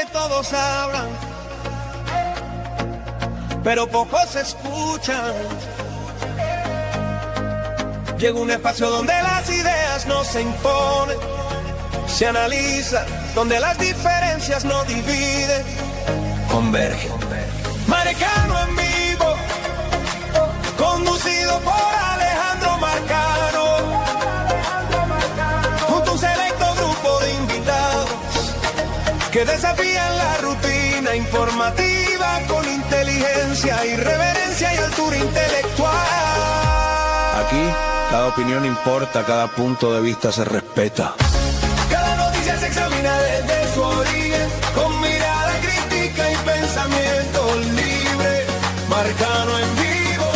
que todos hablan, pero pocos escuchan. Llega un espacio donde las ideas no se imponen, se analiza, donde las diferencias no dividen, convergen. Marcano en vivo, conducido por Alejandro Marcano, junto a un selecto grupo de invitados que desafían la rutina informativa con inteligencia, irreverencia y altura intelectual. Aquí, cada opinión importa, cada punto de vista se respeta. Cada noticia se examina desde su origen, con mirada crítica y pensamiento libre. Marcano en vivo.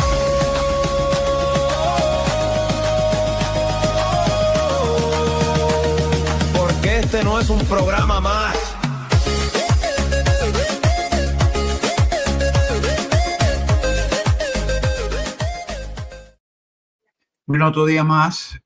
Porque este no es un programa más. Bueno, otro día más,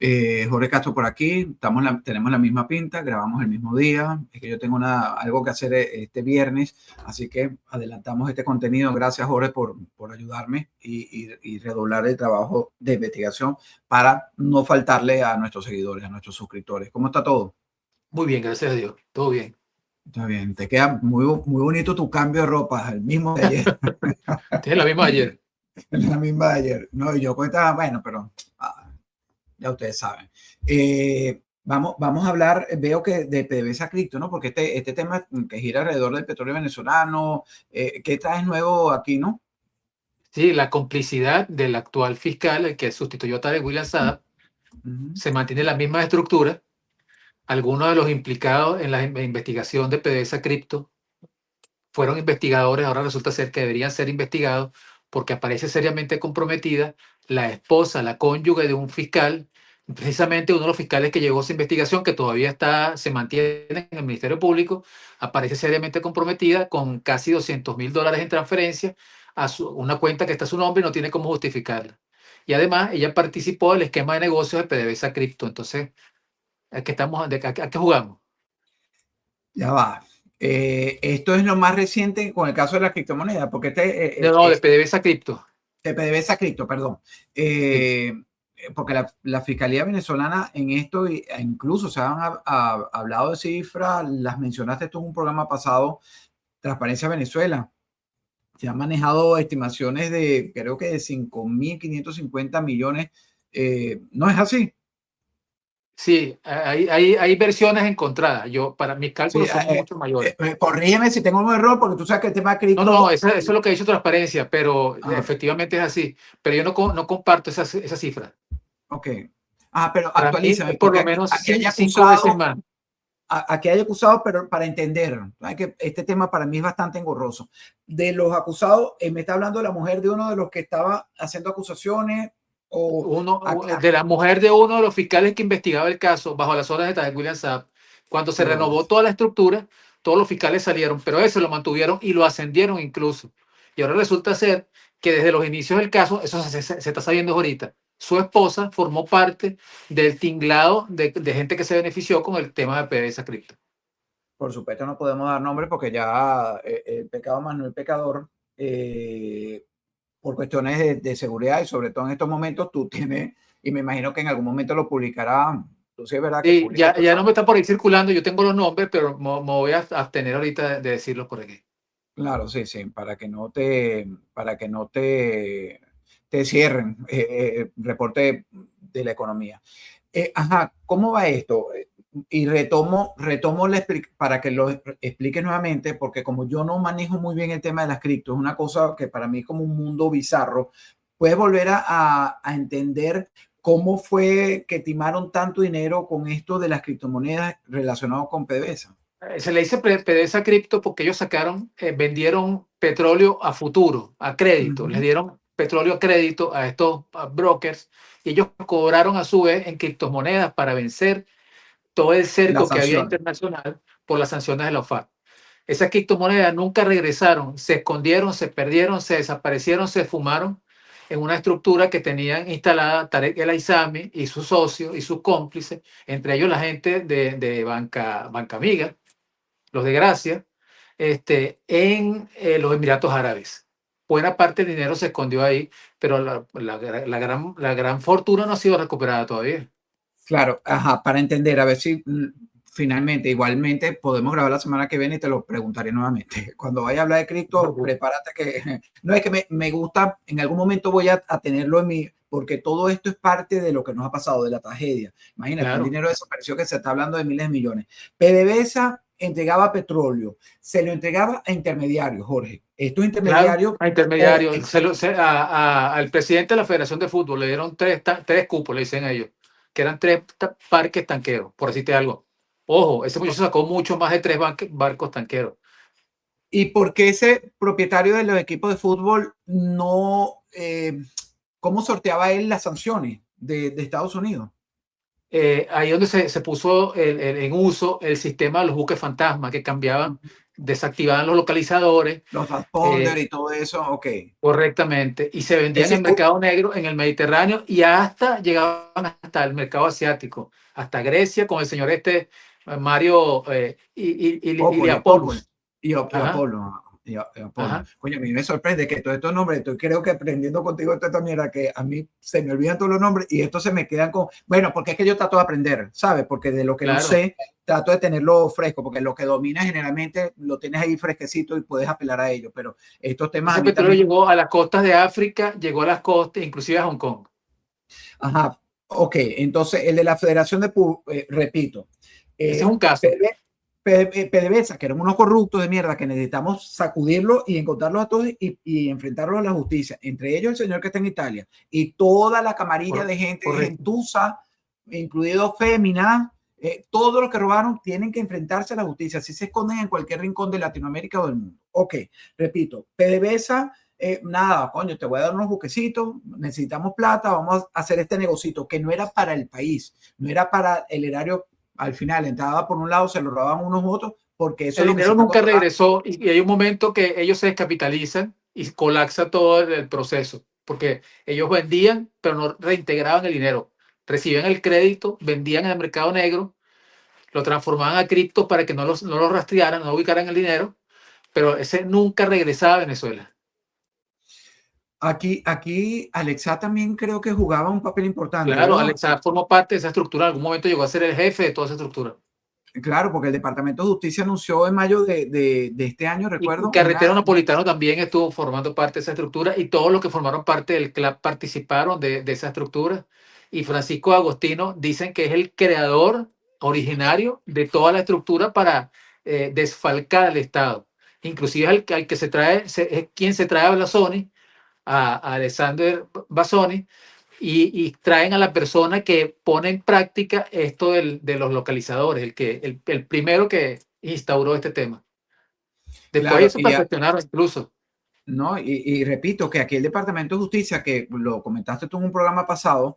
Jorge Castro por aquí, tenemos la misma pinta, grabamos el mismo día, es que yo tengo algo que hacer este viernes, así que adelantamos este contenido. Gracias, Jorge, por ayudarme y redoblar el trabajo de investigación para no faltarle a nuestros seguidores, a nuestros suscriptores. ¿Cómo está todo? Muy bien, gracias a Dios, todo bien. Está bien, te queda muy bonito tu cambio de ropa, el mismo de ayer. Tienes la misma de ayer. La misma de ayer. No, yo cuenta, bueno, pero ya ustedes saben. Vamos a hablar, veo que de PDVSA Cripto, ¿no? Porque este tema que gira alrededor del petróleo venezolano, ¿qué traes nuevo aquí, no? Sí, la complicidad del actual fiscal, el que sustituyó a Tarek William Saab, se mantiene la misma estructura. Algunos de los implicados en la investigación de PDVSA Cripto fueron investigadores, ahora resulta ser que deberían ser investigados porque aparece seriamente comprometida la esposa, la cónyuge de un fiscal, precisamente uno de los fiscales que llevó esa investigación, que todavía se mantiene en el Ministerio Público, aparece seriamente comprometida con casi $200,000 en transferencia a una cuenta que está a su nombre y no tiene cómo justificarla. Y además, ella participó del esquema de negocios de PDVSA Cripto. Entonces, ¿a qué jugamos? Ya va. Esto es lo más reciente con el caso de la criptomoneda, porque de PDVSA Cripto. De PDVSA Cripto, perdón. Porque la Fiscalía venezolana en esto, incluso se han hablado de cifras, las mencionaste tú en un programa pasado, Transparencia Venezuela. Se han manejado estimaciones de, creo que de 5.550 millones. ¿No es así? Sí, hay versiones encontradas. Para mis cálculos son mucho mayores. Corrígeme si tengo un error, porque tú sabes que el tema cripto... No, eso es lo que ha dicho Transparencia, pero efectivamente es así. Pero yo no comparto esa cifra. Ok. Pero actualízame. Por lo menos 5 veces más. Aquí hay acusados, pero para entender, ¿sabes? Que este tema para mí es bastante engorroso. De los acusados, me está hablando de la mujer de uno de los que estaba haciendo acusaciones. De la mujer de uno de los fiscales que investigaba el caso bajo las órdenes de Tarek William Saab. Cuando se renovó toda la estructura, todos los fiscales salieron, pero ese lo mantuvieron y lo ascendieron incluso. Y ahora resulta ser que desde los inicios del caso, eso se está sabiendo ahorita, su esposa formó parte del tinglado de gente que se benefició con el tema de PDVSA Cripto. Por supuesto no podemos dar nombres porque ya el pecado más no el pecador. Por cuestiones de seguridad y sobre todo en estos momentos tú tienes, y me imagino que en algún momento lo publicará. Entonces es verdad que ya no me está por ahí circulando, yo tengo los nombres, pero me voy a abstener ahorita de decirlos por aquí. Claro, sí, para que no te cierren reporte de la economía. ¿Cómo va esto? Y retomo para que lo expliques nuevamente, porque como yo no manejo muy bien el tema de las criptos, es una cosa que para mí es como un mundo bizarro. ¿Puedes volver a entender cómo fue que timaron tanto dinero con esto de las criptomonedas relacionado con PDVSA? Se le dice PDVSA Cripto porque ellos vendieron petróleo a futuro, a crédito. Les dieron petróleo a crédito a estos brokers y ellos cobraron a su vez en criptomonedas para vencer todo el cerco que había internacional por las sanciones de la OFAC. Esas criptomonedas nunca regresaron, se escondieron, se perdieron, se desaparecieron, se esfumaron en una estructura que tenían instalada Tarek El Aizami y sus socios y sus cómplices, entre ellos la gente de Banca Amiga, los de Gracia, en los Emiratos Árabes. Buena parte del dinero se escondió ahí, pero la gran fortuna no ha sido recuperada todavía. Claro, ajá, para entender, a ver si finalmente, igualmente, podemos grabar la semana que viene y te lo preguntaré nuevamente. Cuando vaya a hablar de cripto, prepárate que no es que me gusta, en algún momento voy a tenerlo en mi, porque todo esto es parte de lo que nos ha pasado, de la tragedia. Imagínate, Claro. un dinero desapareció que se está hablando de miles de millones. PDVSA entregaba petróleo, se lo entregaba a intermediarios, Jorge. Estos intermediarios... Claro, a intermediarios. Al presidente de la Federación de Fútbol le dieron tres cupos, le dicen ellos, que eran tres parques tanqueros, por decirte algo. Ojo, ese muchacho sacó mucho más de tres barcos tanqueros. ¿Y por qué ese propietario de los equipos de fútbol no, cómo sorteaba él las sanciones de Estados Unidos? Ahí donde se puso en uso el sistema de los buques fantasma que cambiaban, desactivaban los localizadores. Los transponders y todo eso, ok. Correctamente. Y se vendían en el mercado negro, en el Mediterráneo, y hasta llegaban hasta el mercado asiático, hasta Grecia, con el señor Mario Iliapoulos. Y Apolo. Coño, a mí me sorprende que todos estos nombres, estoy creo que aprendiendo contigo toda esta mierda, que a mí se me olvidan todos los nombres y estos se me quedan con, bueno, porque es que yo trato de aprender, ¿sabes? Porque de lo que no sé, trato de tenerlo fresco, porque lo que dominas generalmente lo tienes ahí fresquecito y puedes apelar a ello, pero estos temas... Ese petróleo llegó a las costas de África, llegó a las costas, inclusive a Hong Kong. Ajá, ok, entonces el de la Federación de... repito. Ese es un caso. PDVSA, que eran unos corruptos de mierda que necesitamos sacudirlos y encontrarlos a todos y enfrentarlos a la justicia, entre ellos el señor que está en Italia y toda la camarilla de gente gentuza, incluido féminas, todos los que robaron tienen que enfrentarse a la justicia, si se esconden en cualquier rincón de Latinoamérica o del mundo. Ok, repito, PDVSA, nada, coño, te voy a dar unos buquecitos, necesitamos plata, vamos a hacer este negocito que no era para el país, no era para el erario. Al final entraba por un lado, se lo robaban unos otros, porque eso el dinero nunca regresó y hay un momento que ellos se descapitalizan y colapsa todo el proceso, porque ellos vendían, pero no reintegraban el dinero. Recibían el crédito, vendían en el mercado negro, lo transformaban a cripto para que no lo rastrearan, no ubicaran el dinero, pero ese nunca regresaba a Venezuela. Aquí Alexa también creo que jugaba un papel importante. Claro, ¿verdad? Alexa formó parte de esa estructura. En algún momento llegó a ser el jefe de toda esa estructura. Claro, porque el Departamento de Justicia anunció en mayo de este año, recuerdo. Y Carretero Napolitano también estuvo formando parte de esa estructura y todos los que formaron parte del club participaron de esa estructura. Y Francisco Agostino dicen que es el creador originario de toda la estructura para desfalcar al Estado. Inclusive es al que se trae, es quien se trae a Blasoni, a Alexander Bassoni, y traen a la persona que pone en práctica esto de los localizadores, el primero que instauró este tema. Después claro, se perfeccionaron incluso. No, y repito que aquí el Departamento de Justicia, que lo comentaste tú en un programa pasado,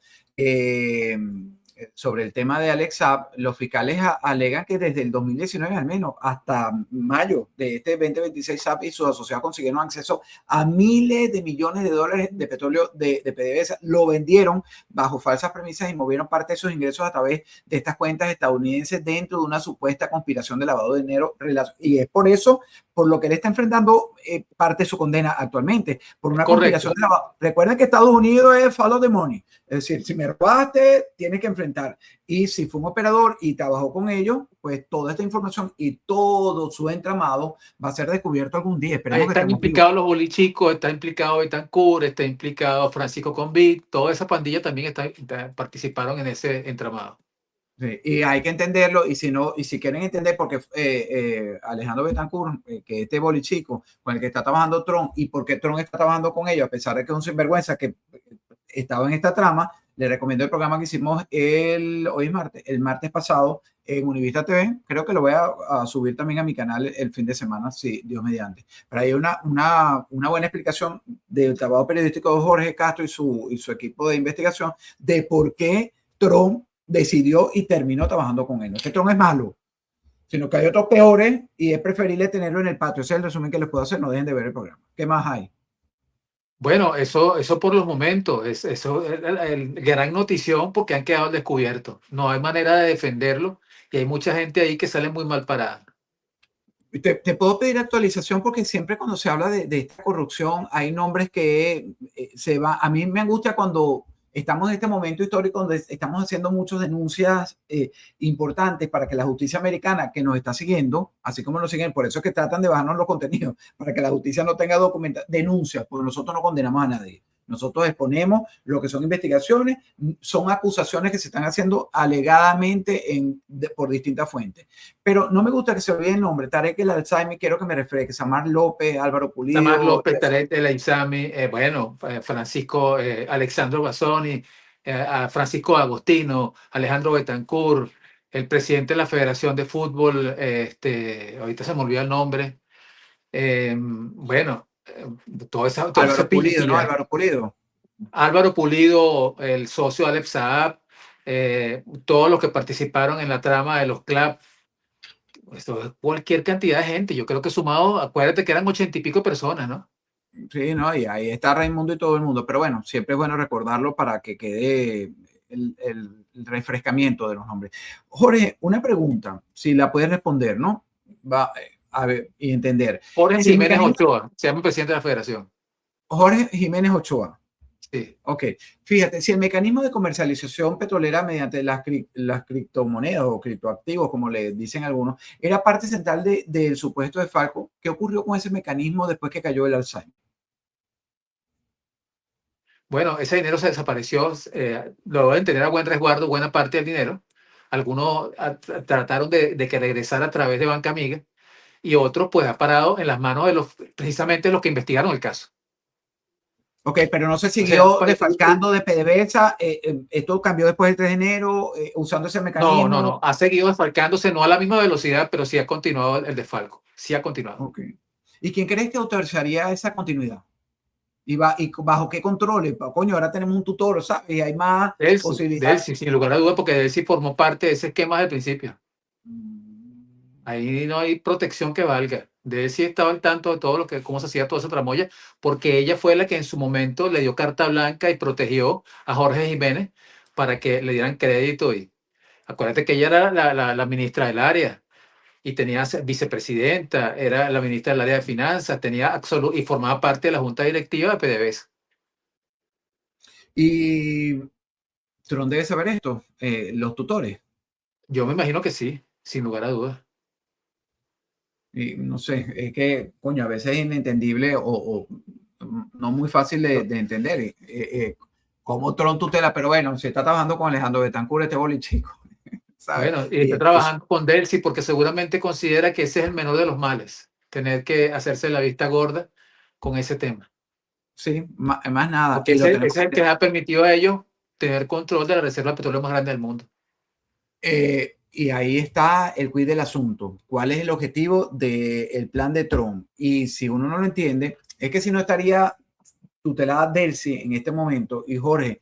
sobre el tema de Alex Saab, los fiscales alegan que desde el 2019 al menos hasta mayo de este 2026 Saab y sus asociados consiguieron acceso a miles de millones de dólares de petróleo de PDVSA, lo vendieron bajo falsas premisas y movieron parte de sus ingresos a través de estas cuentas estadounidenses dentro de una supuesta conspiración de lavado de dinero, y es por eso por lo que él está enfrentando parte de su condena actualmente, por una conspiración de lavado. Recuerden que Estados Unidos es follow the money, es decir, si me robaste, tienes que enfrentar. Y si fue un operador y trabajó con ellos, pues toda esta información y todo su entramado va a ser descubierto algún día. Ahí están implicados los bolichicos, está implicado Betancourt, está implicado Francisco Convict, toda esa pandilla también participaron en ese entramado. Sí, y hay que entenderlo, y si no, y si quieren entender porque Alejandro Betancourt, que este bolichico con el que está trabajando Trump, y por qué Trump está trabajando con ellos, a pesar de que es un sinvergüenza que estaba en esta trama, le recomiendo el programa que hicimos el martes pasado en Univista TV. Creo que lo voy a subir también a mi canal el fin de semana, si Dios mediante. Pero hay una buena explicación del trabajo periodístico de Jorge Castro y su equipo de investigación de por qué Trump decidió y terminó trabajando con él. No es que Trump es malo, sino que hay otros peores y es preferible tenerlo en el patio. Ese es el resumen que les puedo hacer. No dejen de ver el programa. ¿Qué más hay? Bueno, eso por los momentos. Eso es el gran notición porque han quedado al descubierto. No hay manera de defenderlo y hay mucha gente ahí que sale muy mal parada. Te puedo pedir actualización porque siempre cuando se habla de esta corrupción hay nombres que se va. A mí me angustia cuando estamos en este momento histórico donde estamos haciendo muchas denuncias importantes para que la justicia americana que nos está siguiendo, así como nos siguen, por eso es que tratan de bajarnos los contenidos, para que la justicia no tenga denuncias, porque nosotros no condenamos a nadie. Nosotros exponemos lo que son investigaciones, son acusaciones que se están haciendo alegadamente por distintas fuentes. Pero no me gusta que se olvide el nombre. Tarek El Alzheimer, quiero que me refresque. Samar López, Álvaro Pulido. Samar López, Tarek El Alzheimer, bueno, Francisco Alexandro Bassoni, a Francisco Agostino, Alejandro Betancourt, el presidente de la Federación de Fútbol, ahorita se me olvidó el nombre. Bueno, toda esa Pulido, ¿no? Álvaro Pulido. Álvaro Pulido, el socio de Alep Saab, todos los que participaron en la trama de los clubs, esto es cualquier cantidad de gente. Yo creo que sumado, acuérdate que eran 80 y pico personas, ¿no? Sí, no, y ahí está Raimundo y todo el mundo. Pero bueno, siempre es bueno recordarlo para que quede el refrescamiento de los nombres. Jorge, una pregunta, si la puedes responder, ¿no? Va a ver y entender. Jorge Jiménez Ochoa, se llama presidente de la federación. Jorge Jiménez Ochoa. Sí. Ok, fíjate, si el mecanismo de comercialización petrolera mediante las criptomonedas o criptoactivos, como le dicen algunos, era parte central del supuesto de Falco, ¿qué ocurrió con ese mecanismo después que cayó el Alzheimer? Bueno, ese dinero se desapareció, lo deben tener a buen resguardo buena parte del dinero. Algunos trataron de que regresara a través de Banca Amiga y otros pues ha parado en las manos de precisamente los que investigaron el caso. Ok, pero no se siguió defalcando de PDVSA. ¿Esto cambió después del 3 de enero usando ese mecanismo? No. Ha seguido desfalcándose, no a la misma velocidad, pero sí ha continuado el desfalco. Sí ha continuado. Okay. ¿Y quién crees que autorizaría esa continuidad? ¿Y bajo qué controles? Coño, ahora tenemos un tutor, ¿sabes? Y hay más posibilidades. Delcy, sin lugar a dudas, porque Delcy formó parte de ese esquema desde el principio. Ahí no hay protección que valga. Delcy estaba al tanto de todo cómo se hacía toda esa tramoya, porque ella fue la que en su momento le dio carta blanca y protegió a Jorge Jiménez para que le dieran crédito. Y acuérdate que ella era la ministra del área y tenía vicepresidenta, era la ministra del área de finanzas, y formaba parte de la junta directiva de PDVSA. ¿Y Tron debe saber esto? ¿Los tutores? Yo me imagino que sí, sin lugar a dudas. Y no sé, es que, coño, a veces es inentendible o no muy fácil de entender. Como Tron tutela, pero bueno, si está trabajando con Alejandro Betancourt, este bolichico. ¿Sabes? Bueno, y está trabajando con Delcy porque seguramente considera que ese es el menor de los males, tener que hacerse la vista gorda con ese tema. Sí, más nada. Porque ese es el que les ha permitido a ellos tener control de la reserva de petróleo más grande del mundo. Y ahí está el quid del asunto. ¿Cuál es el objetivo del plan de Trump? Y si uno no lo entiende, es que si no estaría tutelada Delcy en este momento y Jorge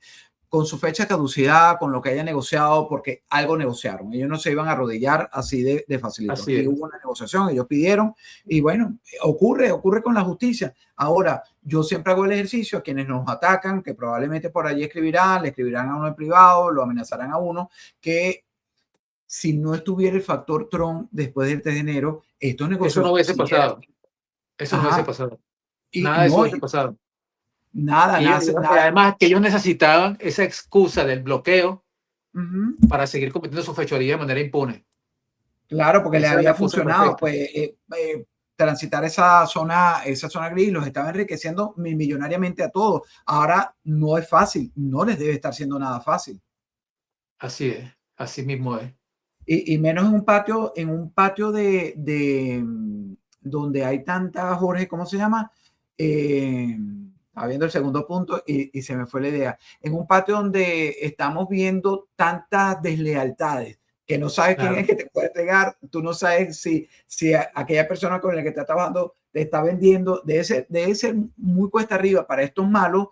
con su fecha de caducidad, con lo que haya negociado, porque algo negociaron. Ellos no se iban a arrodillar así de facilito. Aquí hubo una negociación, ellos pidieron, y bueno, ocurre con la justicia. Ahora, yo siempre hago el ejercicio a quienes nos atacan, que probablemente por allí le escribirán a uno en privado, lo amenazarán a uno, que si no estuviera el factor Trump después del 3 de enero, estos negocios... Eso no hubiese pasado. Eso no hubiese pasado. Nada de eso hubiese pasado. Nada. Además, que ellos necesitaban esa excusa del bloqueo para seguir cometiendo su fechoría de manera impune. Claro, porque le había funcionado, pues, transitar esa zona gris, los estaba enriqueciendo millonariamente a todos. Ahora no es fácil, no les debe estar siendo nada fácil. Así es, así mismo es. Y menos en un patio de donde hay tanta, Jorge, ¿cómo se llama? Viendo el segundo punto y se me fue la idea. En un patio donde estamos viendo tantas deslealtades, que no sabes quién es que te puede pegar, tú no sabes si aquella persona con la que estás trabajando te está vendiendo, debe ser muy cuesta arriba para estos malos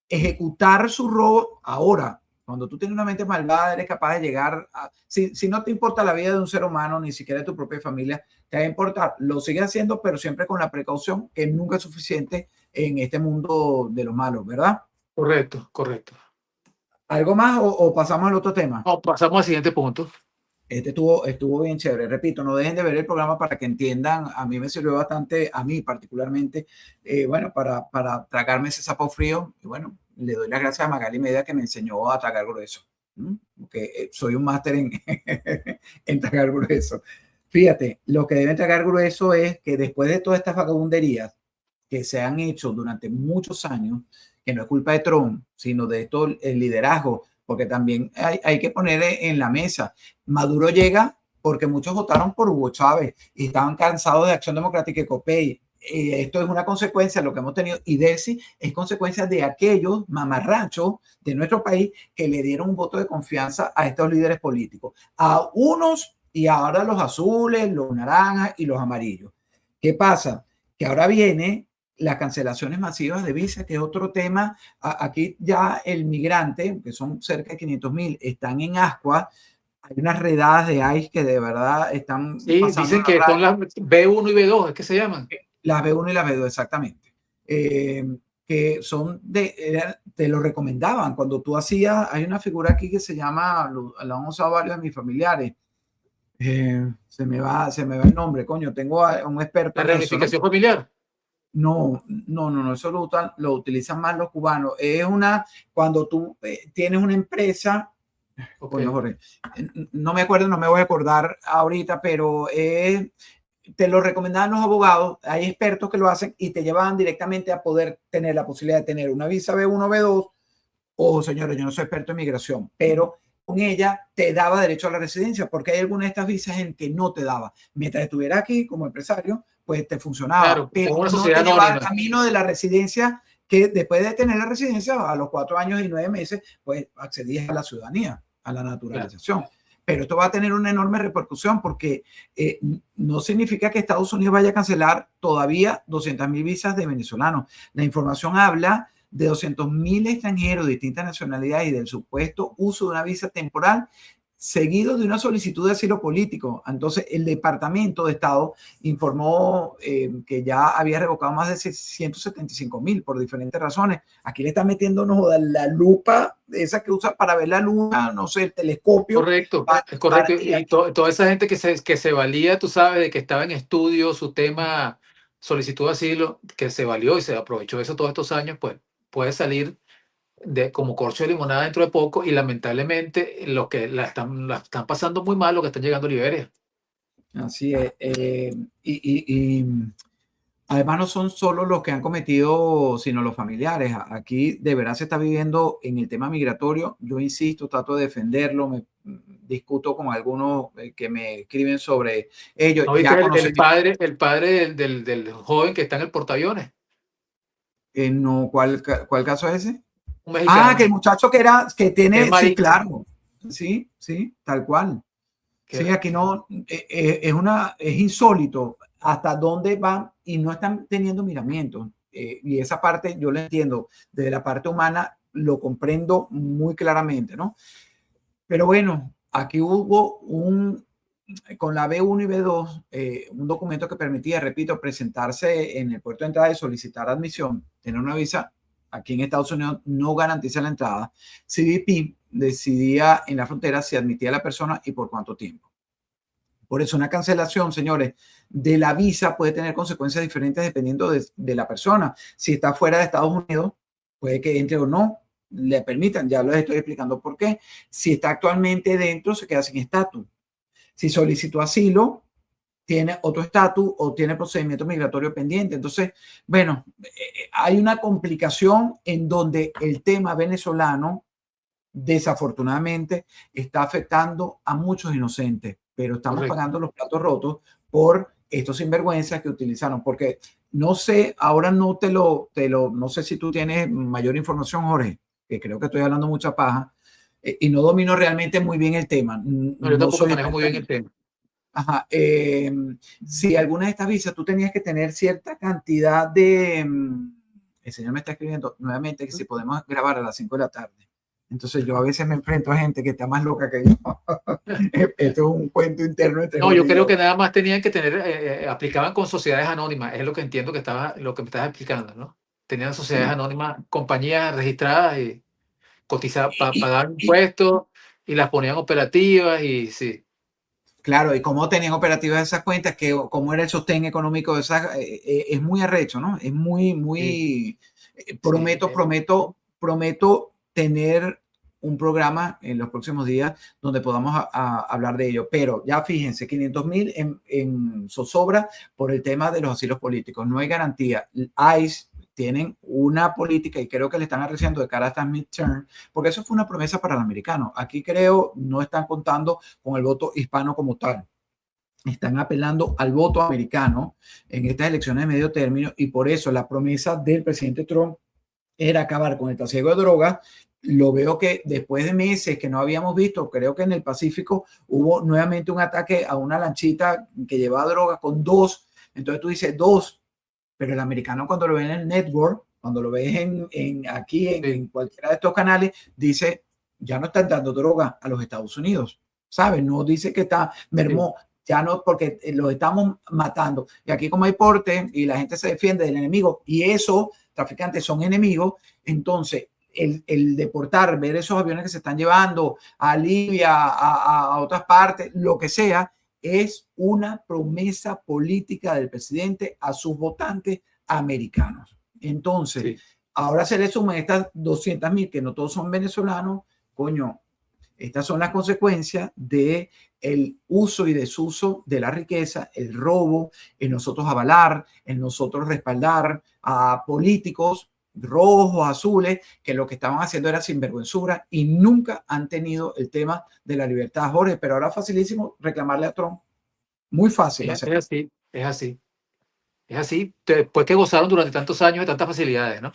ejecutar su robo. Ahora, cuando tú tienes una mente malvada, eres capaz de llegar a... Si no te importa la vida de un ser humano, ni siquiera de tu propia familia, te va a importar. Lo sigues haciendo, pero siempre con la precaución, que nunca es suficiente en este mundo de los malos, ¿verdad? Correcto. ¿Algo más o pasamos al otro tema? No, pasamos al siguiente punto. estuvo bien chévere. Repito, no dejen de ver el programa para que entiendan. A mí me sirvió bastante, a mí particularmente, bueno, para tragarme ese sapo frío. Y bueno, le doy las gracias a Magali Media que me enseñó a tragar grueso. Porque soy un máster en, en tragar grueso. Fíjate, lo que deben tragar grueso es que después de todas estas vagabunderías que se han hecho durante muchos años, que no es culpa de Trump, sino de todo el liderazgo, porque también hay que poner en la mesa. Maduro llega porque muchos votaron por Hugo Chávez y estaban cansados de Acción Democrática y COPEI. Esto es una consecuencia de lo que hemos tenido, y DELSI es consecuencia de aquellos mamarrachos de nuestro país que le dieron un voto de confianza a estos líderes políticos, a unos y ahora los azules, los naranjas y los amarillos. ¿Qué pasa? Que ahora viene las cancelaciones masivas de visa, que es otro tema. Aquí ya el migrante, que son cerca de 500,000, están en ascuas. Hay unas redadas de ICE que de verdad están pasando. Dicen que son las B1 y B2, ¿es que se llaman? Las B1 y las B2, exactamente. Que son te lo recomendaban cuando tú hacías. Hay una figura aquí que se llama, la han usado varios de mis familiares. Se me va el nombre, coño. Tengo a un experto. La reunificación familiar. No, eso lo utilizan más los cubanos. Es cuando tú tienes una empresa, okay. Jorge, no me acuerdo, no me voy a acordar ahorita, pero te lo recomendaban los abogados, hay expertos que lo hacen y te llevaban directamente a poder tener la posibilidad de tener una visa B1, B2, o señores, yo no soy experto en migración, pero con ella te daba derecho a la residencia, porque hay algunas de estas visas en que no te daba. Mientras estuviera aquí como empresario, pues te funcionaba. Claro, pero una sociedad no te llevaba el camino de la residencia, que después de tener la residencia, a los 4 años y 9 meses, pues accedías a la ciudadanía, a la naturalización. Claro. Pero esto va a tener una enorme repercusión porque no significa que Estados Unidos vaya a cancelar todavía 200,000 visas de venezolanos. La información habla de 200,000 extranjeros de distintas nacionalidades y del supuesto uso de una visa temporal seguido de una solicitud de asilo político. Entonces, el Departamento de Estado informó que ya había revocado más de 175,000 por diferentes razones. Aquí le están metiéndonos la lupa, esa que usa para ver la luna, no sé, el telescopio. Correcto, es correcto. Y toda esa gente que se valía, tú sabes, de que estaba en estudio su tema, solicitud de asilo, que se valió y se aprovechó eso todos estos años, pues puede salir como corcho de limonada dentro de poco, y lamentablemente los que la están pasando muy mal, los que están llegando a Liberia. Así es. Y además no son solo los que han cometido, sino los familiares. Aquí de verdad se está viviendo en el tema migratorio. Yo insisto, trato de defenderlo, me discuto con algunos que me escriben sobre ello. ¿No viste el padre del joven que está en el portaaviones? No, ¿cuál caso es ese? Que el muchacho que tiene, sí, claro, sí, tal cual. Sí, aquí no, es insólito hasta dónde van y no están teniendo miramientos. Y esa parte yo la entiendo, desde la parte humana lo comprendo muy claramente, ¿no? Pero bueno, aquí hubo con la B1 y B2, un documento que permitía, repito, presentarse en el puerto de entrada y solicitar admisión, tener una visa. Aquí en Estados Unidos no garantiza la entrada. CBP decidía en la frontera si admitía a la persona y por cuánto tiempo. Por eso una cancelación, señores, de la visa puede tener consecuencias diferentes dependiendo de la persona. Si está fuera de Estados Unidos, puede que entre o no, le permitan. Ya les estoy explicando por qué. Si está actualmente dentro, se queda sin estatus. Si solicitó asilo, tiene otro estatus o tiene procedimiento migratorio pendiente. Entonces, bueno, hay una complicación en donde el tema venezolano, desafortunadamente, está afectando a muchos inocentes, pero estamos pagando los platos rotos por estos sinvergüenzas que utilizaron. Porque no sé, ahora no no sé si tú tienes mayor información, Jorge, que creo que estoy hablando mucha paja, y no domino realmente muy bien el tema. No, yo tampoco manejo muy bien el tema. Ajá. Si alguna de estas visas tú tenías que tener cierta cantidad de... el señor me está escribiendo nuevamente que si podemos grabar a las 5 de la tarde. Entonces yo a veces me enfrento a gente que está más loca que yo. Esto es un cuento interno entre... No, yo creo que nada más tenían que tener, aplicaban con sociedades anónimas, es lo que entiendo lo que me estás explicando, ¿no? Tenían sociedades anónimas, compañías registradas y cotizaban, pagaban impuestos y las ponían operativas y sí. Claro, y cómo tenían operativas esas cuentas, que cómo era el sostén económico de esas, es muy arrecho, ¿no? Es muy, Sí, muy, sí, prometo tener un programa en los próximos días donde podamos hablar de ello. Pero ya fíjense, 500,000 en zozobra por el tema de los asilos políticos. No hay garantía. ICE tienen una política y creo que le están arreciando de cara a estas midterm, porque eso fue una promesa para el americano. Aquí creo no están contando con el voto hispano como tal. Están apelando al voto americano en estas elecciones de medio término y por eso la promesa del presidente Trump era acabar con el trasiego de drogas. Lo veo que después de meses que no habíamos visto, creo que en el Pacífico hubo nuevamente un ataque a una lanchita que llevaba drogas con dos. Entonces tú dices dos, pero el americano cuando lo ve en el network, cuando lo ves aquí en cualquiera de estos canales, dice, ya no están dando droga a los Estados Unidos, ¿sabes? No dice que está mermó, ya no, porque los estamos matando. Y aquí como hay porte y la gente se defiende del enemigo y esos traficantes son enemigos, entonces el deportar, ver esos aviones que se están llevando a Libia, a otras partes, lo que sea, es una promesa política del presidente a sus votantes americanos. Entonces, sí. ahora se le suman estas 200,000, que no todos son venezolanos, coño, estas son las consecuencias de el uso y desuso de la riqueza, el robo, en nosotros avalar, en nosotros respaldar a políticos rojos, azules, que lo que estaban haciendo era sinvergüenzura y nunca han tenido el tema de la libertad, Jorge, pero ahora es facilísimo reclamarle a Trump. Muy fácil Es hacerlo. así, es así. Es así, después que gozaron durante tantos años de tantas facilidades, ¿no?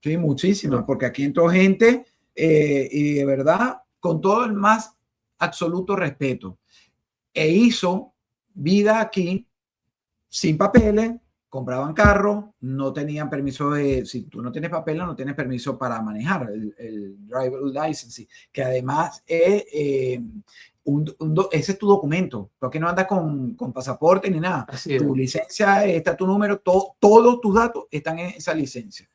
Sí, muchísimas, porque aquí entró gente y de verdad, con todo el más absoluto respeto, e hizo vida aquí sin papeles, compraban carros, no tenían permiso de, si tú no tienes papeles, no tienes permiso para manejar el driver license, que además es, ese es tu documento, tú aquí no andas con pasaporte ni nada, Así es. tu licencia está tu número, todos tus datos están en esa licencia.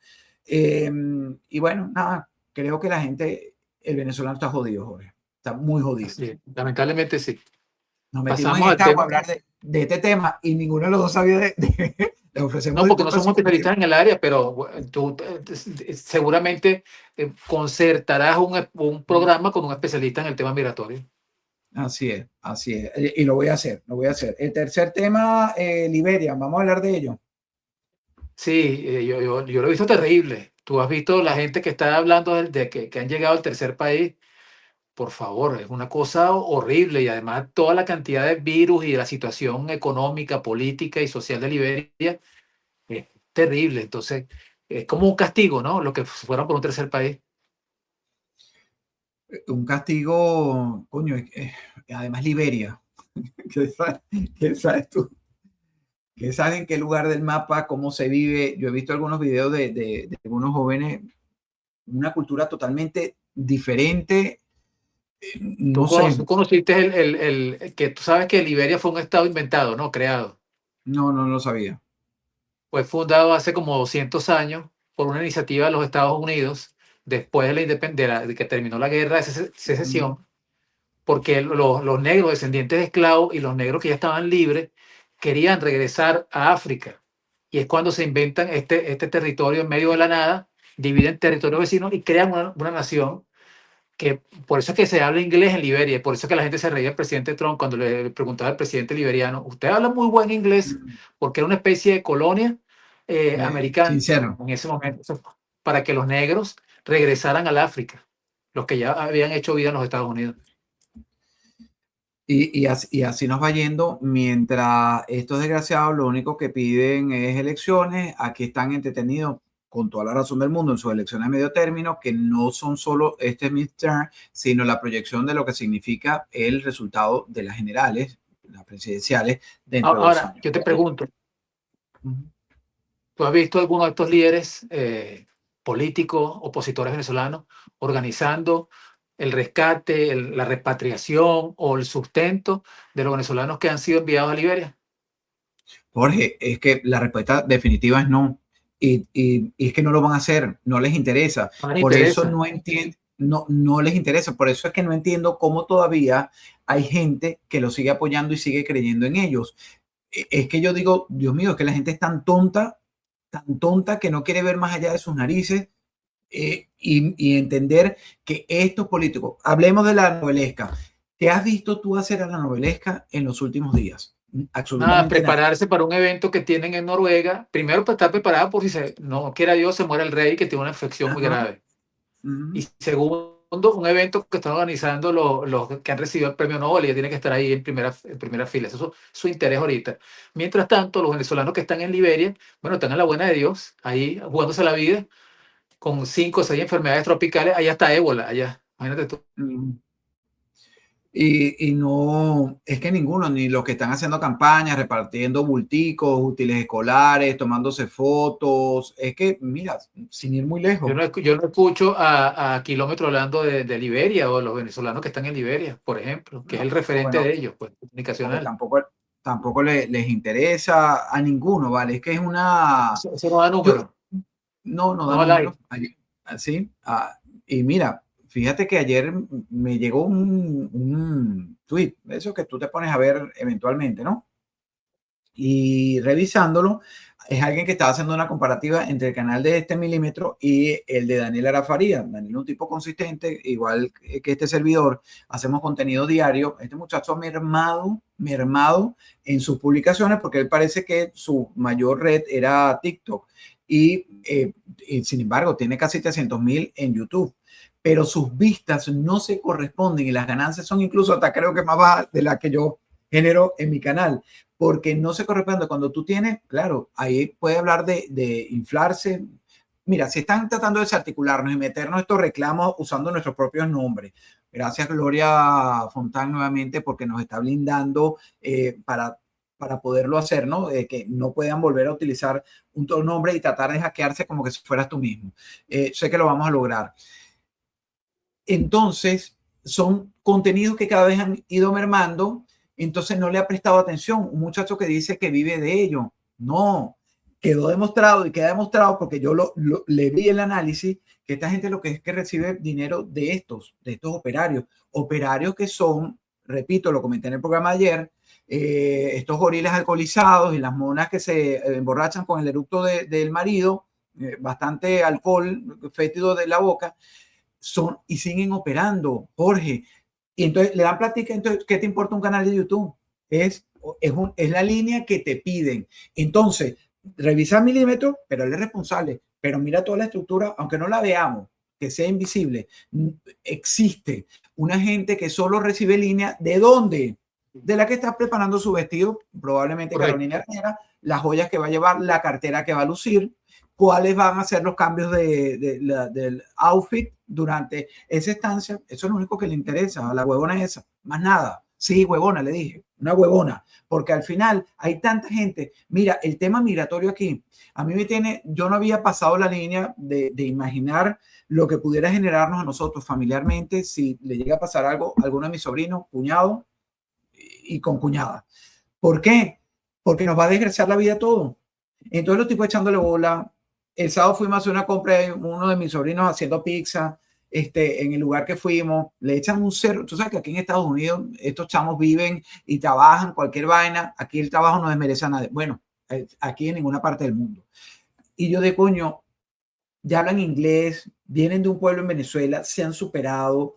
Y bueno, nada, creo que la gente, el venezolano está jodido, Jorge, está muy jodido. Así es. Lamentablemente sí. Nos metimos Pasamos en al esta agua tema. a hablar de este tema y ninguno de los dos sabía le ofrecemos No, porque no disculpas. somos especialistas en el área, pero tú seguramente concertarás un programa con un especialista en el tema migratorio. Así es, así es. Y lo voy a hacer, lo voy a hacer. El tercer tema, Liberia, vamos a hablar de ello. Sí, yo lo he visto terrible. Tú has visto la gente que está hablando de que han llegado al tercer país. Por favor, es una cosa horrible y además toda la cantidad de virus y de la situación económica, política y social de Liberia es terrible. Entonces, es como un castigo, ¿no? Lo que fueron por un tercer país. Un castigo, coño, además Liberia. ¿Qué sabes tú? ¿Qué sabes en qué lugar del mapa, cómo se vive? Yo he visto algunos videos de algunos jóvenes, una cultura totalmente diferente. No sé, Tú conociste que tú sabes que Liberia fue un estado inventado, ¿no? Creado. no lo sabía. Fue fundado hace como 200 años por una iniciativa de los Estados Unidos después de de que terminó la guerra de secesión, porque los negros descendientes de esclavos y los negros que ya estaban libres querían regresar a África. Y es cuando se inventan este territorio en medio de la nada, dividen territorios vecinos y crean una nación que por eso es que se habla inglés en Liberia, y por eso es que la gente se reía del presidente Trump cuando le preguntaba al presidente liberiano, usted habla muy buen inglés, porque era una especie de colonia americana Sincero. en ese momento, para que los negros regresaran al África, los que ya habían hecho vida en los Estados Unidos. Y así nos va yendo, mientras estos desgraciados lo único que piden es elecciones. Aquí están entretenidos con toda la razón del mundo en sus elecciones de medio término, que no son solo este midterm, sino la proyección de lo que significa el resultado de las generales, las presidenciales, dentro de 2 Ahora, años. yo te pregunto, ¿tú has visto alguno de estos líderes políticos, opositores venezolanos, organizando el rescate, la repatriación o el sustento de los venezolanos que han sido enviados a Liberia? Jorge, es que la respuesta definitiva es no. Y es que no lo van a hacer, no les interesa. No les Por eso interesa. no les interesa. Por eso es que no entiendo cómo todavía hay gente que lo sigue apoyando y sigue creyendo en ellos. Es que yo digo, Dios mío, es que la gente es tan tonta que no quiere ver más allá de sus narices, y entender que estos políticos, hablemos de la novelesca. ¿Qué has visto tú hacer a la novelesca en los últimos días? Nada, prepararse para un evento que tienen en Noruega. Primero, para estar preparada por si no quiera Dios, se muere el rey, que tiene una infección muy grave. Y segundo, un evento que están organizando los que han recibido el premio Nobel, y ya tiene que estar ahí en primera fila. Eso es su interés ahorita. Mientras tanto, los venezolanos que están en Liberia, bueno, están en la buena de Dios, ahí jugándose la vida, con 5 o 6 enfermedades tropicales. Allá está ébola, allá. Imagínate tú. Y no, es que ninguno, ni los que están haciendo campañas, repartiendo bulticos, útiles escolares, tomándose fotos, es que, mira, sin ir muy lejos. Yo no escucho a Kilómetro hablando de Liberia, o los venezolanos que están en Liberia, por ejemplo, que es el referente de ellos, pues, comunicacional. Tampoco les interesa a ninguno, ¿vale? Es que es una... Eso no da número. No da número. Así. Y mira, fíjate que ayer me llegó un tweet, eso que tú te pones a ver eventualmente, ¿no? Y revisándolo, es alguien que estaba haciendo una comparativa entre el canal de este milímetro y el de Daniel Arafaría. Daniel es un tipo consistente, igual que este servidor, hacemos contenido diario. Este muchacho ha mermado en sus publicaciones, porque él parece que su mayor red era TikTok. Y sin embargo, tiene casi 300,000 en YouTube. Pero sus vistas no se corresponden y las ganancias son incluso hasta creo que más bajas de las que yo genero en mi canal, porque no se corresponde. Cuando tú tienes, claro, ahí puede hablar de inflarse. Mira, si están tratando de desarticularnos y meternos estos reclamos usando nuestros propios nombres. Gracias, Gloria Fontán, nuevamente, porque nos está blindando para poderlo hacer, ¿no? Que no puedan volver a utilizar un nombre y tratar de hackearse como que si fueras tú mismo. Sé que lo vamos a lograr. Entonces, son contenidos que cada vez han ido mermando, entonces no le ha prestado atención. Un muchacho que dice que vive de ello. No, quedó demostrado y queda demostrado, porque yo le vi el análisis, que esta gente lo que es que recibe dinero de estos operarios que son, repito, lo comenté en el programa de ayer, estos gorilas alcoholizados y las monas que se emborrachan con el eructo del marido, bastante alcohol fétido de la boca, y siguen operando, Jorge. Y entonces le dan plática. Entonces, ¿qué te importa un canal de YouTube? Es la línea que te piden. Entonces, revisa milímetro, pero él es responsable. Pero mira toda la estructura, aunque no la veamos, que sea invisible. Existe una gente que solo recibe línea. ¿De dónde? De la que está preparando su vestido, probablemente Carolina Herrera, las joyas que va a llevar, la cartera que va a lucir, cuáles van a ser los cambios del outfit durante esa estancia. Eso es lo único que le interesa a la huevona esa, más nada. Sí, huevona, le dije, una huevona, porque al final hay tanta gente. Mira, el tema migratorio aquí, a mí yo no había pasado la línea de imaginar lo que pudiera generarnos a nosotros familiarmente si le llega a pasar algo a alguno de mis sobrinos, cuñado y con cuñada. ¿Por qué? Porque nos va a desgraciar la vida todo. Entonces los tipos echándole bola. El sábado fuimos a hacer una compra de uno de mis sobrinos haciendo pizza. En el lugar que fuimos, le echan un cero. Tú sabes que aquí en Estados Unidos estos chamos viven y trabajan cualquier vaina. Aquí el trabajo no desmerece a nadie. Bueno, aquí en ninguna parte del mundo. Y yo de coño, ya hablan inglés, vienen de un pueblo en Venezuela, se han superado,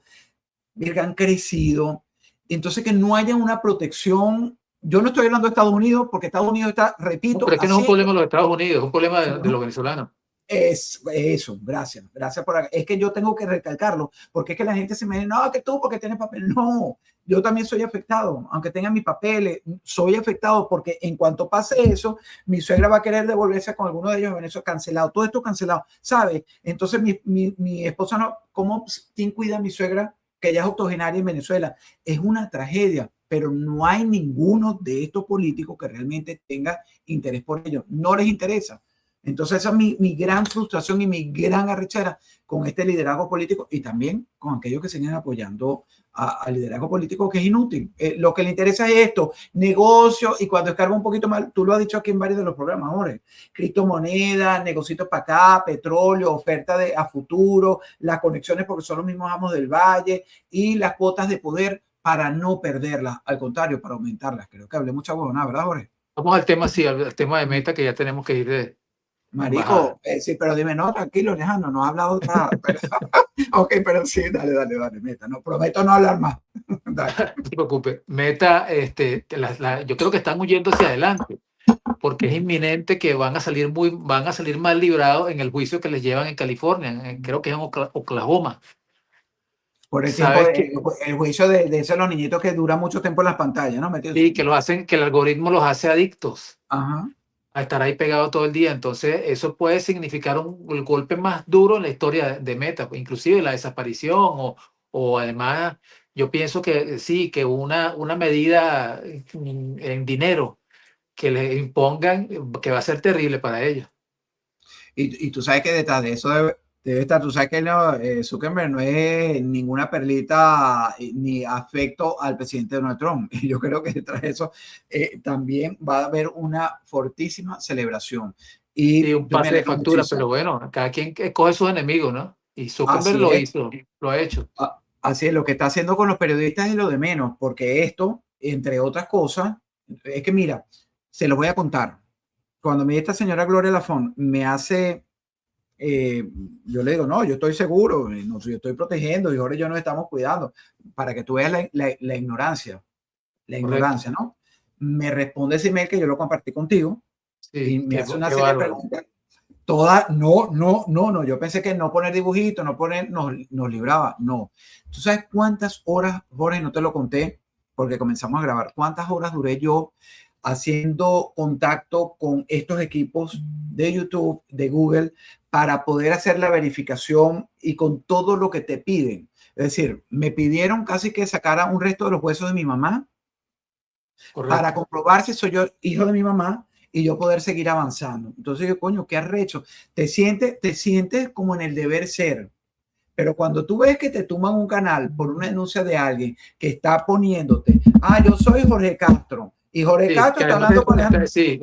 han crecido. Entonces que no haya una protección. Yo no estoy hablando de Estados Unidos, porque Estados Unidos está, repito... No, pero es que no es un problema de los Estados Unidos, es un problema de los venezolanos. Eso, gracias por... Es que yo tengo que recalcarlo, porque es que la gente se me dice, no, que tú porque tienes papel. No, yo también soy afectado, aunque tenga mis papeles, soy afectado, porque en cuanto pase eso, mi suegra va a querer devolverse con alguno de ellos en Venezuela, cancelado, todo esto cancelado, ¿sabes? Entonces mi esposa no, ¿quién cuida a mi suegra? Que ella es octogenaria en Venezuela. Es una tragedia, pero no hay ninguno de estos políticos que realmente tenga interés por ello. No les interesa. Entonces esa es mi gran frustración y mi gran arrechera con este liderazgo político, y también con aquellos que siguen apoyando al liderazgo político, que es inútil. Lo que le interesa es esto, negocio, y cuando escarba un poquito más, tú lo has dicho aquí en varios de los programas, Jorge, criptomonedas, negocios para acá, petróleo, oferta a futuro, las conexiones porque son los mismos amos del valle y las cuotas de poder para no perderlas, al contrario, para aumentarlas. Creo que hablé mucha huevonada, ¿verdad, Jorge? Vamos al tema, sí, al tema de Meta, que ya tenemos que ir de Marico, sí, pero dime, no, tranquilo, Alejandro, no has hablado nada. Pero, ok, pero sí, dale, Meta. No, prometo no hablar más. Dale. No te preocupes. Meta, yo creo que están huyendo hacia adelante, porque es inminente que van a salir mal librados en el juicio que les llevan en California, creo que es en Oklahoma. Por el tiempo el juicio de esos los niñitos que duran mucho tiempo en las pantallas, ¿no? Sí, que el algoritmo los hace adictos. Ajá. A estar ahí pegado todo el día. Entonces, eso puede significar el golpe más duro en la historia de Meta, inclusive la desaparición o además, yo pienso que sí, que una medida en dinero que le impongan, que va a ser terrible para ellos. Y tú sabes que detrás de eso debe estar, tú sabes que no, Zuckerberg no es ninguna perlita ni afecto al presidente Donald Trump. Y yo creo que detrás de eso también va a haber una fortísima celebración. Y un pase de factura, muchísimo. Pero bueno, cada quien escoge sus enemigos, ¿no? Y Zuckerberg lo hizo, lo ha hecho. Así es, lo que está haciendo con los periodistas es lo de menos, porque esto, entre otras cosas, es que mira, se los voy a contar. Cuando me esta señora Gloria Lafont me hace, yo le digo, no, yo estoy seguro, no, yo estoy protegiendo y ahora yo nos estamos cuidando, para que tú veas la ignorancia, ¿no? Me responde ese email que yo lo compartí contigo, sí, y me hace una serie de preguntas. Todas, no, yo pensé que no poner dibujitos, no poner, nos libraba, no. ¿Tú sabes cuántas horas, Jorge, no te lo conté, porque comenzamos a grabar, cuántas horas duré yo haciendo contacto con estos equipos de YouTube, de Google, para poder hacer la verificación y con todo lo que te piden? Es decir, me pidieron casi que sacara un resto de los huesos de mi mamá. Correcto. Para comprobar si soy yo hijo de mi mamá y yo poder seguir avanzando. Entonces yo, coño, qué arrecho. Te sientes como en el deber ser. Pero cuando tú ves que te tumban un canal por una denuncia de alguien que está poniéndote, yo soy Jorge Castro, y Jorge Castro está hablando con Alejandro. Sí,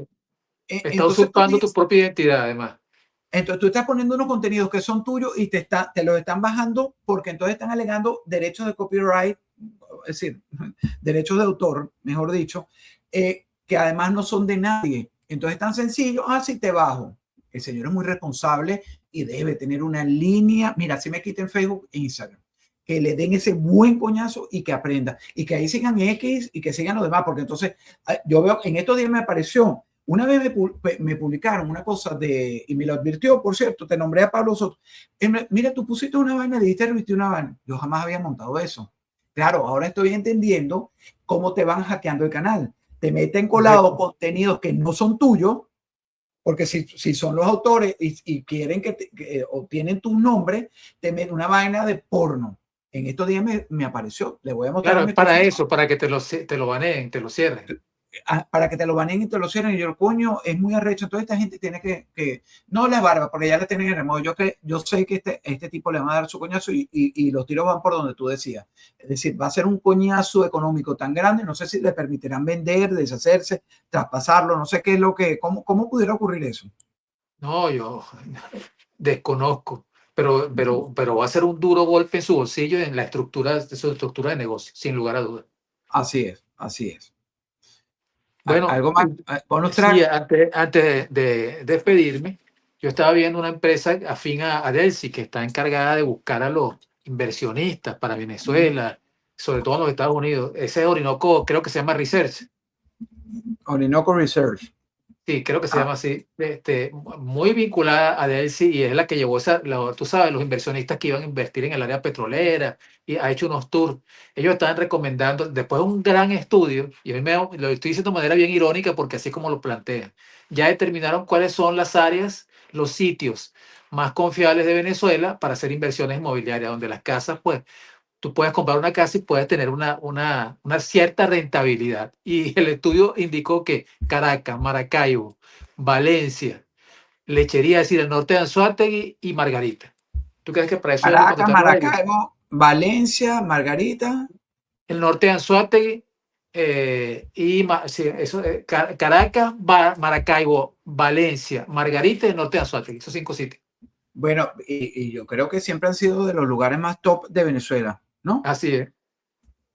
está usurpando tu propia identidad, además. Entonces tú estás poniendo unos contenidos que son tuyos y te los están bajando porque entonces están alegando derechos de copyright, es decir, derechos de autor, mejor dicho, que además no son de nadie. Entonces es tan sencillo, sí te bajo. El señor es muy responsable y debe tener una línea. Mira, si me quiten Facebook e Instagram, que le den ese buen coñazo y que aprenda. Y que ahí sigan X y que sigan los demás. Porque entonces, yo veo, en estos días me apareció, una vez me publicaron una cosa y me lo advirtió, por cierto, te nombré a Pablo Soto. Mira, tú pusiste una vaina, dijiste reviste una vaina. Yo jamás había montado eso. Claro, ahora estoy entendiendo cómo te van hackeando el canal. Te meten colado contenidos que no son tuyos, porque si son los autores y quieren que obtienen tu nombre, te meten una vaina de porno. En estos días me apareció. Le voy a mostrar. Claro, para eso, para que te lo baneen, te lo cierren. Para que te lo baneen y te lo cierren. Y yo, coño, es muy arrecho. Entonces esta gente tiene que no la barba, porque ya la tienen en remoto. Yo sé que este tipo le va a dar su coñazo y los tiros van por donde tú decías. Es decir, va a ser un coñazo económico tan grande. No sé si le permitirán vender, deshacerse, traspasarlo. No sé qué es lo que, cómo pudiera ocurrir eso. No, yo desconozco. Pero va a ser un duro golpe en su bolsillo, en la estructura, de su estructura de negocio, sin lugar a dudas. Así es. Bueno, algo más. Sí, antes de despedirme, yo estaba viendo una empresa afín a Delcy que está encargada de buscar a los inversionistas para Venezuela, sobre todo en los Estados Unidos. Ese es Orinoco, creo que se llama Research. Orinoco Research. Sí, creo que se llama así, muy vinculada a Delcy y es la que llevó tú sabes, los inversionistas que iban a invertir en el área petrolera y ha hecho unos tours. Ellos estaban recomendando, después de un gran estudio, y hoy lo estoy diciendo de manera bien irónica porque así como lo plantean, ya determinaron cuáles son las áreas, los sitios más confiables de Venezuela para hacer inversiones inmobiliarias, donde las casas, pues, tú puedes comprar una casa y puedes tener una cierta rentabilidad. Y el estudio indicó que Caracas, Maracaibo, Valencia, Lechería, es decir, el norte de Anzoátegui y Margarita. ¿Tú crees que para eso? Caracas, Maracaibo, Valencia, Margarita. el norte de Anzoátegui, Caracas, Maracaibo, Valencia, Margarita y el norte de Anzoátegui, esos 5 sitios. Bueno, y yo creo que siempre han sido de los lugares más top de Venezuela, ¿no? Así es.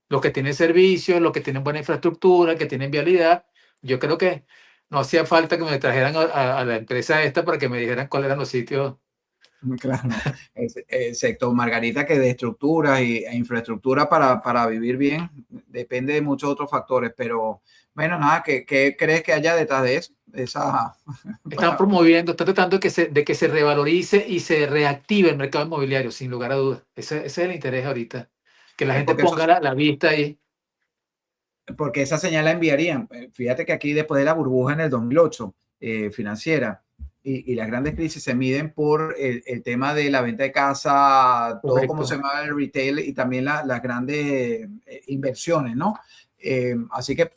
Los que tienen servicios, los que tienen buena infraestructura, que tienen vialidad. Yo creo que no hacía falta que me trajeran a la empresa esta para que me dijeran cuáles eran los sitios. Claro, excepto Margarita, que de estructuras e infraestructura para vivir bien depende de muchos otros factores, pero bueno, nada, ¿qué crees que haya detrás de eso? Están promoviendo, están tratando de que se revalorice y se reactive el mercado inmobiliario, sin lugar a dudas. Ese es el interés ahorita, que la gente ponga la vista ahí. Porque esa señal la enviarían. Fíjate que aquí, después de la burbuja en el 2008 financiera, y las grandes crisis se miden por el tema de la venta de casa, todo como se llama el retail y también las grandes inversiones, ¿no? Así que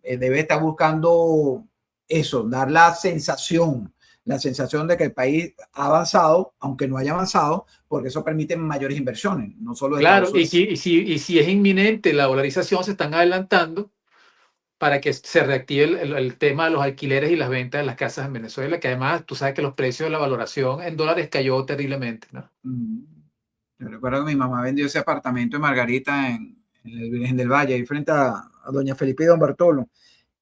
debe estar buscando eso, dar la sensación de que el país ha avanzado, aunque no haya avanzado, porque eso permite mayores inversiones, no solo de claro, y si es inminente la dolarización, se están adelantando para que se reactive el tema de los alquileres y las ventas de las casas en Venezuela, que además tú sabes que los precios de la valoración en dólares cayó terriblemente, ¿no? Yo recuerdo que mi mamá vendió ese apartamento en Margarita, en el Virgen del Valle, ahí frente a doña Felipe y don Bartolo.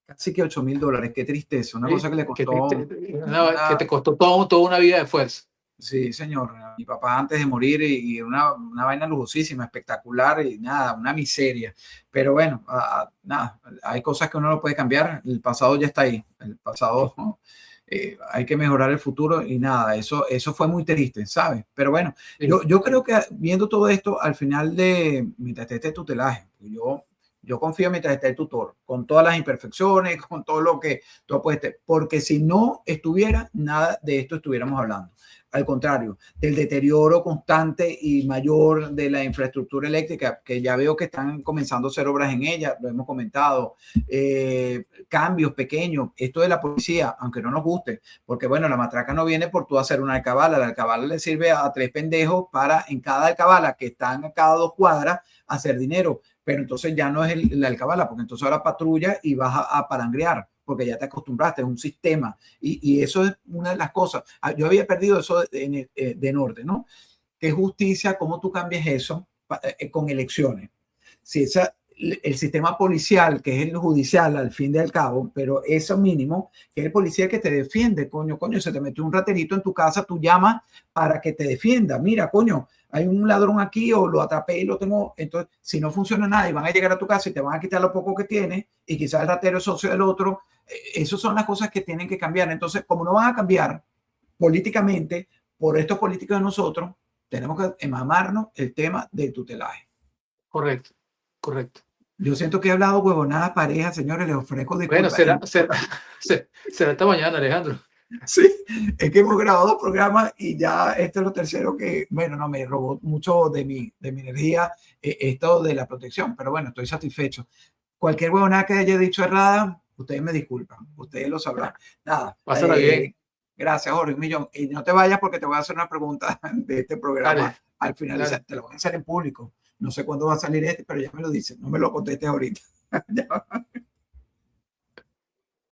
Casi que $8,000, qué tristeza, una cosa que le costó. Que te costó toda una vida de esfuerzo. Sí, señor. Mi papá antes de morir y una vaina lujosísima, espectacular y nada, una miseria. Pero bueno, nada, hay cosas que uno no puede cambiar. El pasado ya está ahí. El pasado, hay que mejorar el futuro y nada, eso fue muy triste, ¿sabes? Pero bueno, sí. yo creo que viendo todo esto, al final mientras esté este tutelaje, yo confío mientras esté el tutor, con todas las imperfecciones, con todo lo que tú apuestes, porque si no estuviera, nada de esto estuviéramos hablando. Al contrario, del deterioro constante y mayor de la infraestructura eléctrica, que ya veo que están comenzando a hacer obras en ella, lo hemos comentado, cambios pequeños, esto de la policía, aunque no nos guste, porque bueno, la matraca no viene por tú hacer una alcabala, la alcabala le sirve a 3 pendejos para en cada alcabala, que están a cada 2 cuadras, hacer dinero, pero entonces ya no es la alcabala, porque entonces ahora patrulla y vas a palangrear, porque ya te acostumbraste, es un sistema, y eso es una de las cosas. Yo había perdido eso de norte, ¿no? ¿Qué justicia? ¿Cómo tú cambias eso con elecciones? Si el sistema policial, que es el judicial al fin y al cabo, pero eso mínimo, que es el policía que te defiende, coño, se te metió un raterito en tu casa, tú llamas para que te defienda, mira, coño, hay un ladrón aquí o lo atrapé y lo tengo, entonces si no funciona nada y van a llegar a tu casa y te van a quitar lo poco que tienes y quizás el ratero es socio del otro, esas son las cosas que tienen que cambiar. Entonces, como no van a cambiar políticamente por estos políticos de nosotros, tenemos que emamarnos el tema del tutelaje. Correcto. Yo siento que he hablado huevonadas parejas, señores, les ofrezco disculpas. Bueno, será esta mañana, Alejandro. Sí, es que hemos grabado 2 programas y ya este es lo tercero que, bueno, no me robó mucho de mi energía esto de la protección, pero bueno, estoy satisfecho. Cualquier huevonada que haya dicho errada, ustedes me disculpan, ustedes lo sabrán. Nada. Pásala bien. Gracias, Jorge, un millón. Y no te vayas porque te voy a hacer una pregunta de este programa. Dale, al finalizar. Te lo voy a hacer en público. No sé cuándo va a salir pero ya me lo dicen. No me lo contestes ahorita.